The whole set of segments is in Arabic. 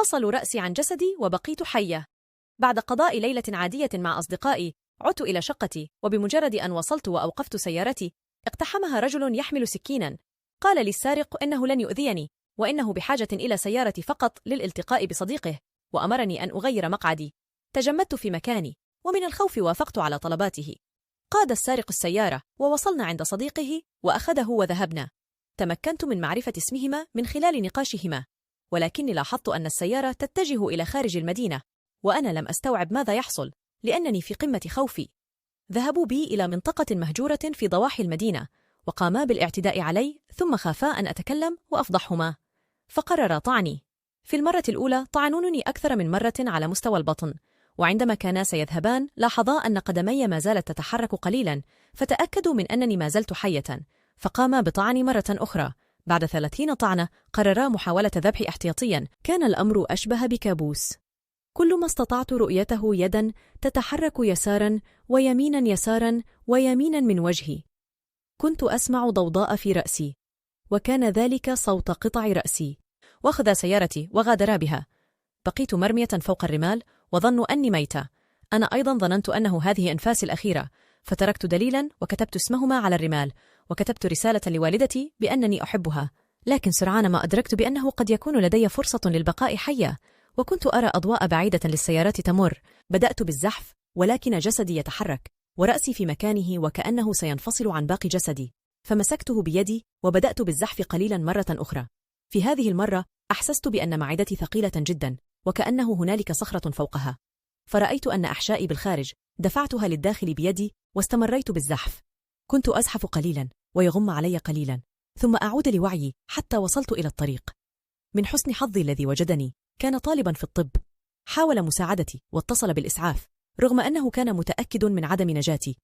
فصلوا رأسي عن جسدي وبقيت حية. بعد قضاء ليلة عادية مع أصدقائي، عدت إلى شقتي، وبمجرد أن وصلت وأوقفت سيارتي، اقتحمها رجل يحمل سكينا. قال لي السارق إنه لن يؤذيني، وإنه بحاجة إلى سيارتي فقط للالتقاء بصديقه، وأمرني أن أغير مقعدي. تجمدت في مكاني، ومن الخوف وافقت على طلباته. قاد السارق السيارة، ووصلنا عند صديقه وأخذه وذهبنا. تمكنت من معرفة اسمهما من خلال نقاشهما، ولكني لاحظت أن السيارة تتجه إلى خارج المدينة، وأنا لم أستوعب ماذا يحصل، لأنني في قمة خوفي. ذهبوا بي إلى منطقة مهجورة في ضواحي المدينة، وقاما بالاعتداء علي، ثم خافا أن أتكلم وأفضحهما، فقررا طعني. في المرة الأولى طعنونني أكثر من مرة على مستوى البطن، وعندما كانا سيذهبان لاحظا أن قدمي ما زالت تتحرك قليلا، فتأكدوا من أنني ما زلت حية، فقاما بطعني مرة أخرى. بعد 30 طعنة قررا محاولة ذبحي احتياطيا. كان الأمر أشبه بكابوس. كل ما استطعت رؤيته يدا تتحرك يسارا ويمينا يسارا ويمينا من وجهي. كنت أسمع ضوضاء في رأسي، وكان ذلك صوت قطع رأسي. وأخذ سيارتي وغادرا بها. بقيت مرمية فوق الرمال وظنوا أني ميتة. أنا أيضا ظننت أنه هذه أنفاسي الأخيرة، فتركت دليلا وكتبت اسمهما على الرمال، وكتبت رسالة لوالدتي بأنني أحبها. لكن سرعان ما أدركت بأنه قد يكون لدي فرصة للبقاء حية، وكنت أرى أضواء بعيدة للسيارات تمر. بدأت بالزحف، ولكن جسدي يتحرك، ورأسي في مكانه وكأنه سينفصل عن باقي جسدي، فمسكته بيدي وبدأت بالزحف قليلا مرة أخرى. في هذه المرة أحسست بأن معدتي ثقيلة جدا، وكأنه هنالك صخرة فوقها، فرأيت أن أحشائي بالخارج. دفعتها للداخل بيدي واستمريت بالزحف. كنت أزحف قليلا ويغم علي قليلا، ثم أعود لوعيي حتى وصلت إلى الطريق. من حسن حظي الذي وجدني كان طالبا في الطب، حاول مساعدتي واتصل بالإسعاف، رغم أنه كان متأكد من عدم نجاتي.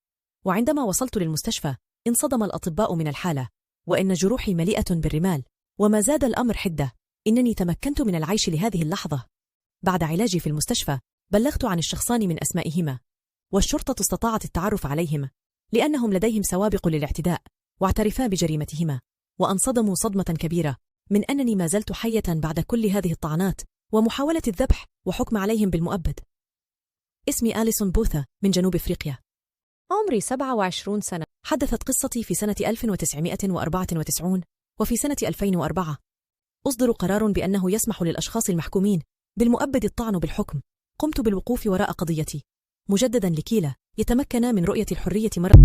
وعندما وصلت للمستشفى انصدم الأطباء من الحالة، وإن جروحي مليئة بالرمال. وما زاد الأمر حدة، إنني تمكنت من العيش لهذه اللحظة. بعد علاجي في المستشفى بلغت عن الشخصان من أسمائهما، والشرطة استطاعت التعرف عليهما لأنهم لديهم سوابق للاعتداء، واعترفا بجريمتهما، وانصدموا صدمة كبيرة من أنني ما زلت حية بعد كل هذه الطعنات ومحاولة الذبح وحكم عليهم بالمؤبد. اسمي آليسون بوثا من جنوب أفريقيا. عمري 27 سنة. حدثت قصتي في سنة 1994، وفي سنة 2004 أصدر قرار بأنه يسمح للأشخاص المحكومين بالمؤبد الطعن بالحكم. قمت بالوقوف وراء قضيتي مجددا لكيلا يتمكن من رؤية الحرية مرة